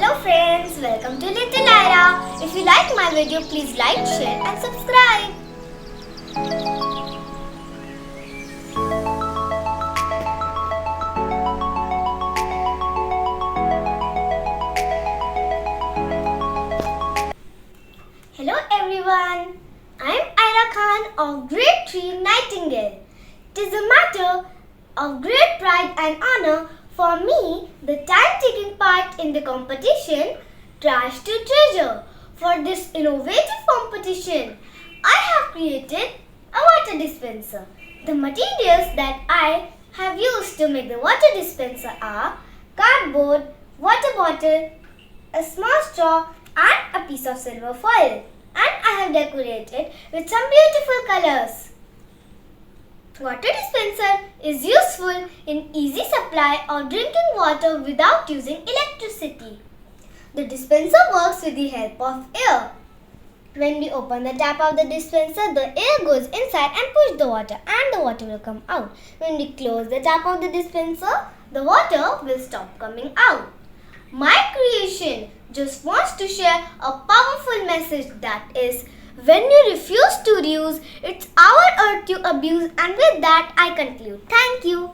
Hello friends, welcome to Little Ira. If you like my video, please like, share and subscribe. Hello everyone, I am Ira Khan of Grade 3 Nightingale. It is a matter of great pride and honor for me, the time taking part in the competition Trash to Treasure. For this innovative competition, I have created a water dispenser. The materials that I have used to make the water dispenser are cardboard, water bottle, a small straw and a piece of silver foil. And I have decorated with some beautiful colors. Water dispenser is useful in easy supply of drinking water without using electricity. The dispenser works with the help of air. When we open the tap of the dispenser, the air goes inside and pushes the water and the water will come out. When we close the tap of the dispenser, the water will stop coming out. My creation just wants to share a powerful message that is, when you refuse to reuse, it's our earth you abuse, and with that I conclude. Thank you.